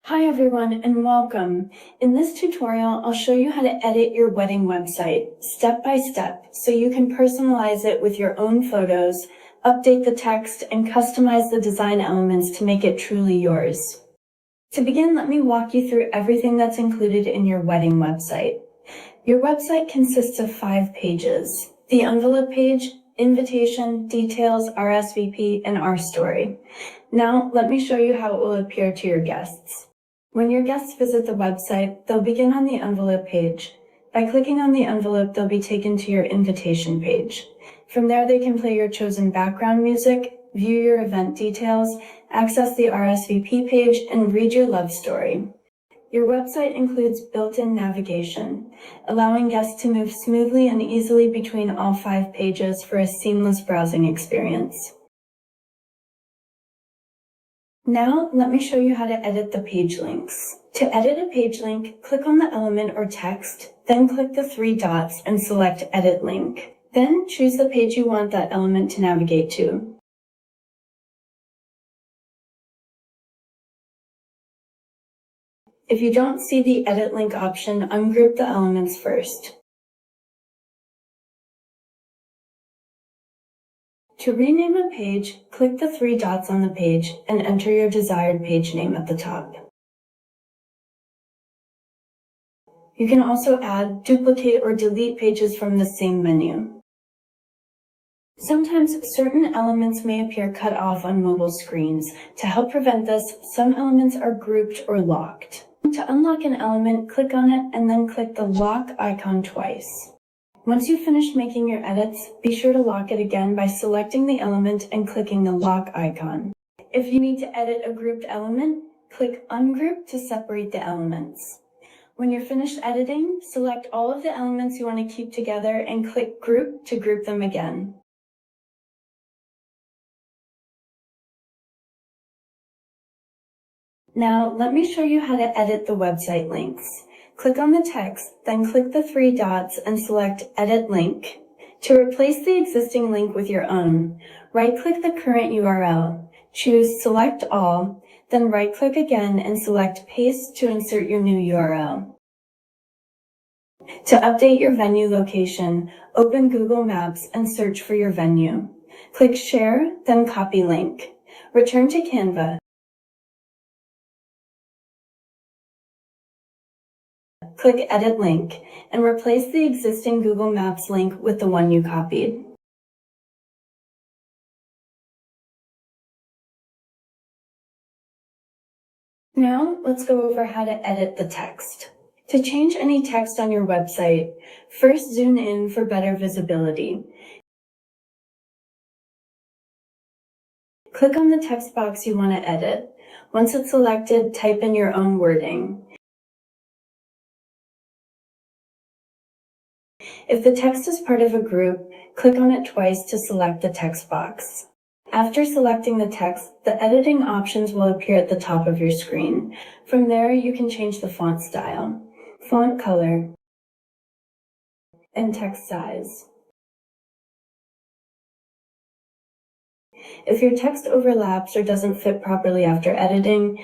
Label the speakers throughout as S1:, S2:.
S1: Hi everyone and welcome. In this tutorial, I'll show you how to edit your wedding website step by step so you can personalize it with your own photos, update the text, and customize the design elements to make it truly yours. To begin, let me walk you through everything that's included in your wedding website. Your website consists of 5 pages: the envelope page, invitation, details, RSVP, and our story. Now, let me show you how it will appear to your guests. When your guests visit the website, they'll begin on the envelope page. By clicking on the envelope, they'll be taken to your invitation page. From there, they can play your chosen background music, view your event details, access the RSVP page, and read your love story. Your website includes built-in navigation, allowing guests to move smoothly and easily between all 5 pages for a seamless browsing experience. Now, let me show you how to edit the page links. To edit a page link, click on the element or text, then click the 3 dots and select Edit Link. Then choose the page you want that element to navigate to. If you don't see the Edit Link option, ungroup the elements first. To rename a page, click the 3 dots on the page and enter your desired page name at the top. You can also add, duplicate, or delete pages from the same menu. Sometimes certain elements may appear cut off on mobile screens. To help prevent this, some elements are grouped or locked. To unlock an element, click on it and then click the lock icon twice. Once you've finished making your edits, be sure to lock it again by selecting the element and clicking the lock icon. If you need to edit a grouped element, click Ungroup to separate the elements. When you're finished editing, select all of the elements you want to keep together and click Group to group them again. Now, let me show you how to edit the website links. Click on the text, then click the 3 dots and select Edit Link. To replace the existing link with your own, right-click the current URL, choose Select All, then right-click again and select Paste to insert your new URL. To update your venue location, open Google Maps and search for your venue. Click Share, then Copy Link. Return to Canva. Click Edit Link and replace the existing Google Maps link with the one you copied. Now, let's go over how to edit the text. To change any text on your website, first zoom in for better visibility. Click on the text box you want to edit. Once it's selected, type in your own wording. If the text is part of a group, click on it twice to select the text box. After selecting the text, the editing options will appear at the top of your screen. From there, you can change the font style, font color, and text size. If your text overlaps or doesn't fit properly after editing,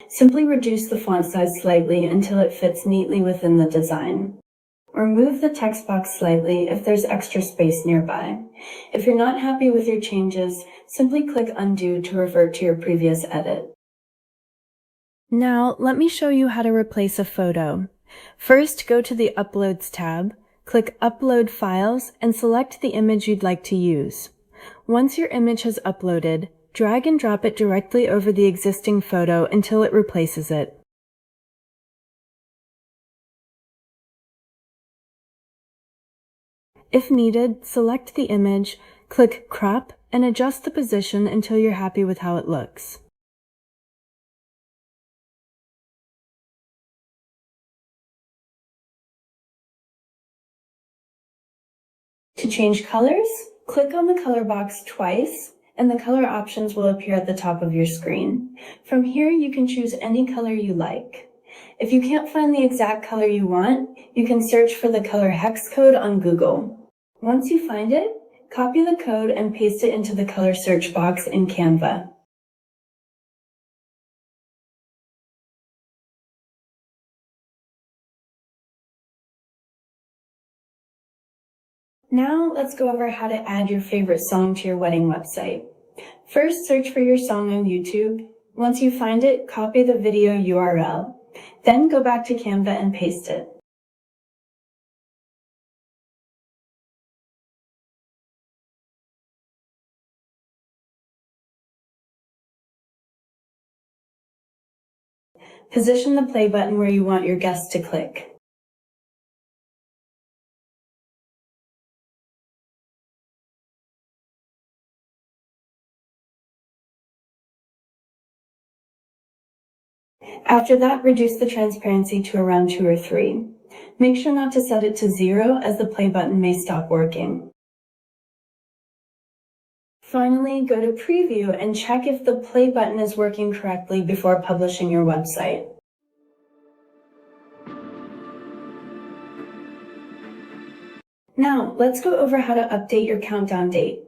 S1: simply reduce the font size slightly until it fits neatly within the design. Or move the text box slightly if there's extra space nearby. If you're not happy with your changes, simply click Undo to revert to your previous edit. Now, let me show you how to replace a photo. First, go to the Uploads tab, click Upload Files, and select the image you'd like to use. Once your image has uploaded, drag and drop it directly over the existing photo until it replaces it. If needed, select the image, click Crop, and adjust the position until you're happy with how it looks. To change colors, click on the color box twice, and the color options will appear at the top of your screen. From here, you can choose any color you like. If you can't find the exact color you want, you can search for the color hex code on Google. Once you find it, copy the code and paste it into the color search box in Canva. Now let's go over how to add your favorite song to your wedding website. First, search for your song on YouTube. Once you find it, copy the video URL. Then go back to Canva and paste it. Position the play button where you want your guests to click. After that, reduce the transparency to around 2 or 3. Make sure not to set it to 0 as the play button may stop working. Finally, go to Preview and check if the play button is working correctly before publishing your website. Now, let's go over how to update your countdown date.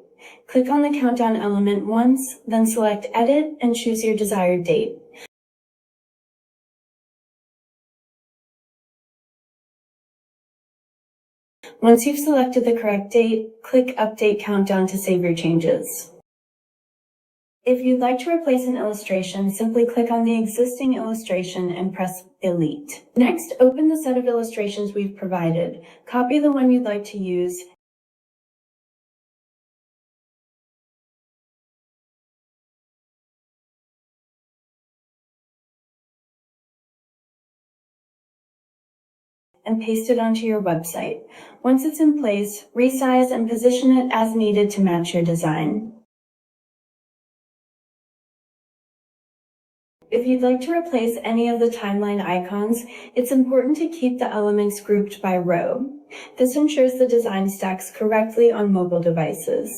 S1: Click on the countdown element once, then select Edit and choose your desired date. Once you've selected the correct date, click Update Countdown to save your changes. If you'd like to replace an illustration, simply click on the existing illustration and press Delete. Next, open the set of illustrations we've provided. Copy the one you'd like to use and paste it onto your website. Once it's in place, resize and position it as needed to match your design. If you'd like to replace any of the timeline icons, it's important to keep the elements grouped by row. This ensures the design stacks correctly on mobile devices.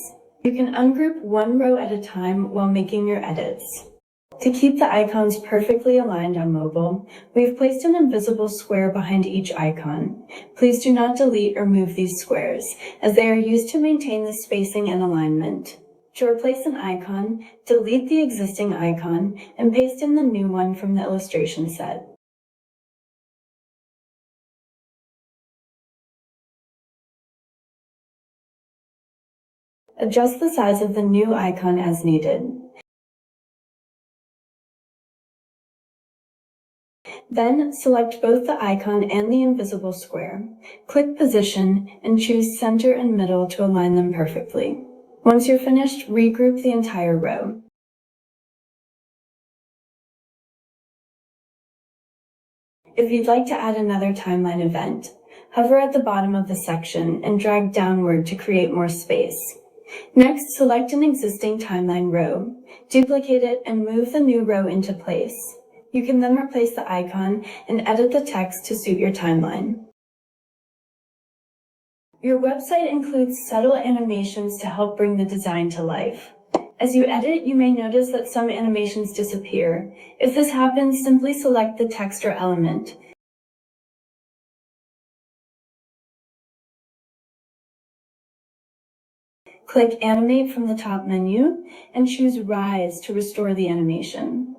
S1: You can ungroup one row at a time while making your edits. To keep the icons perfectly aligned on mobile, we've placed an invisible square behind each icon. Please do not delete or move these squares, as they are used to maintain the spacing and alignment. To replace an icon, delete the existing icon and paste in the new one from the illustration set. Adjust the size of the new icon as needed. Then select both the icon and the invisible square. Click Position and choose Center and Middle to align them perfectly. Once you're finished, regroup the entire row. If you'd like to add another timeline event, hover at the bottom of the section and drag downward to create more space. Next, select an existing timeline row, duplicate it, and move the new row into place. You can then replace the icon and edit the text to suit your timeline. Your website includes subtle animations to help bring the design to life. As you edit, you may notice that some animations disappear. If this happens, simply select the text or element. Click Animate from the top menu and choose Rise to restore the animation.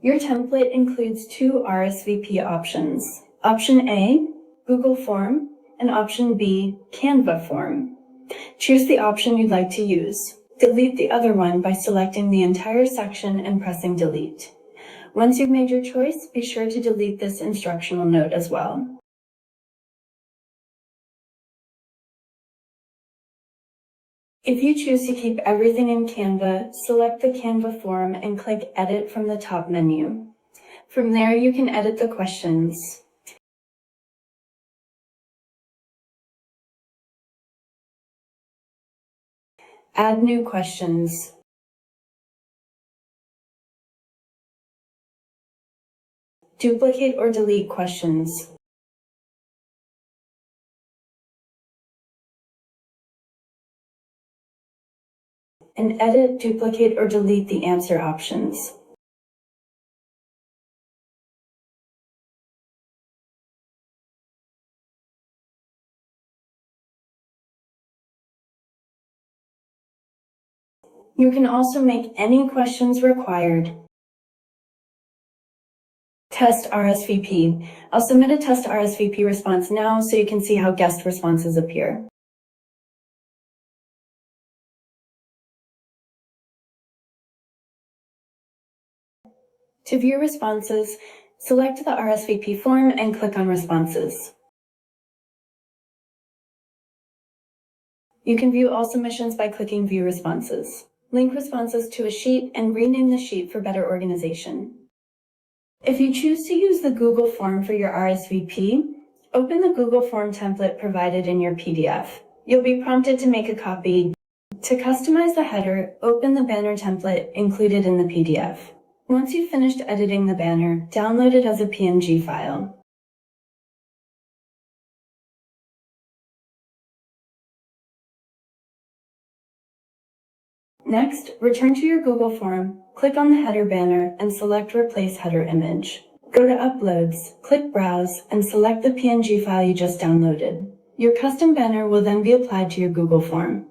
S1: Your template includes 2 RSVP options. Option A, Google Form, and Option B, Canva Form. Choose the option you'd like to use. Delete the other one by selecting the entire section and pressing Delete. Once you've made your choice, be sure to delete this instructional note as well. If you choose to keep everything in Canva, select the Canva form and click Edit from the top menu. From there, you can edit the questions. Add new questions. Duplicate or delete questions. And edit, duplicate, or delete the answer options. You can also make any questions required. Test RSVP. I'll submit a test RSVP response now so you can see how guest responses appear. To view responses, select the RSVP form and click on Responses. You can view all submissions by clicking View Responses. Link responses to a sheet and rename the sheet for better organization. If you choose to use the Google form for your RSVP, open the Google form template provided in your PDF. You'll be prompted to make a copy. To customize the header, open the banner template included in the PDF. Once you've finished editing the banner, download it as a PNG file. Next, return to your Google form, click on the header banner, and select Replace Header Image. Go to Uploads, click Browse, and select the PNG file you just downloaded. Your custom banner will then be applied to your Google form.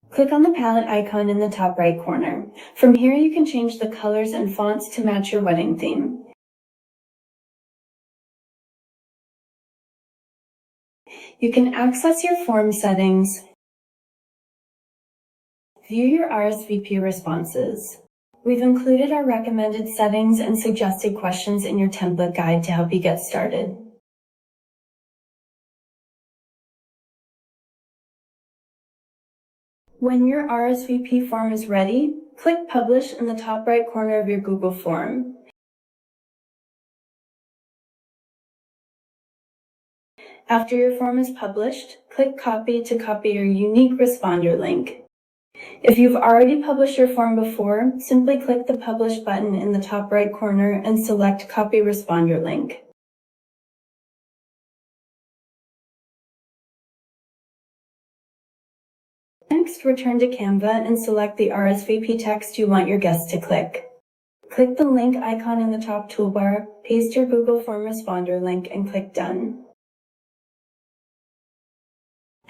S1: Click on the palette icon in the top right corner. From here, you can change the colors and fonts to match your wedding theme. You can access your form settings, view your RSVP responses. We've included our recommended settings and suggested questions in your template guide to help you get started. When your RSVP form is ready, click Publish in the top right corner of your Google form. After your form is published, click Copy to copy your unique responder link. If you've already published your form before, simply click the Publish button in the top right corner and select Copy Responder Link. Next, return to Canva and select the RSVP text you want your guests to click. Click the link icon in the top toolbar, paste your Google Form responder link, and click Done.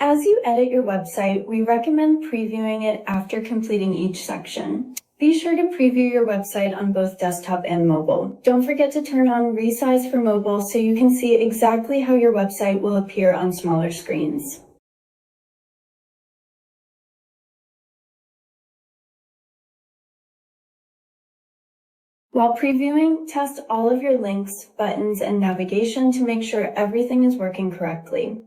S1: As you edit your website, we recommend previewing it after completing each section. Be sure to preview your website on both desktop and mobile. Don't forget to turn on Resize for mobile so you can see exactly how your website will appear on smaller screens. While previewing, test all of your links, buttons, and navigation to make sure everything is working correctly.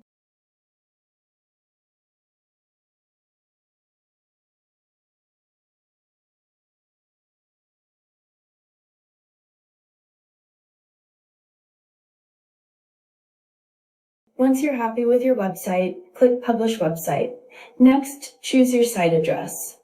S1: Once you're happy with your website, click Publish Website. Next, choose your site address.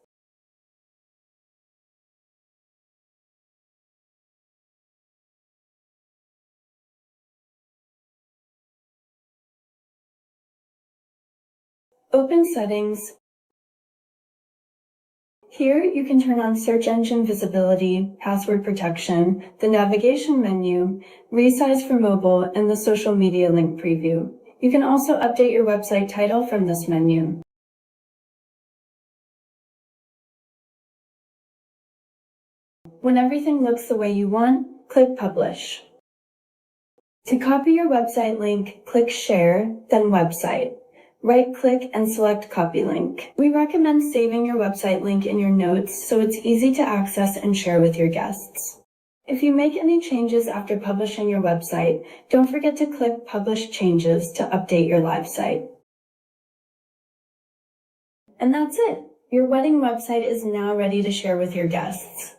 S1: Open Settings. Here, you can turn on search engine visibility, password protection, the navigation menu, resize for mobile, and the social media link preview. You can also update your website title from this menu. When everything looks the way you want, click Publish. To copy your website link, click Share, then Website. Right-click and select Copy Link. We recommend saving your website link in your notes so it's easy to access and share with your guests. If you make any changes after publishing your website, don't forget to click Publish Changes to update your live site. And that's it. Your wedding website is now ready to share with your guests.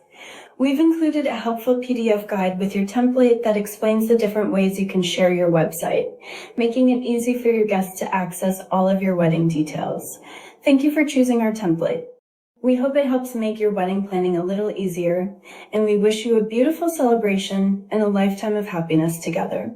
S1: We've included a helpful PDF guide with your template that explains the different ways you can share your website, making it easy for your guests to access all of your wedding details. Thank you for choosing our template. We hope it helps make your wedding planning a little easier, and we wish you a beautiful celebration and a lifetime of happiness together.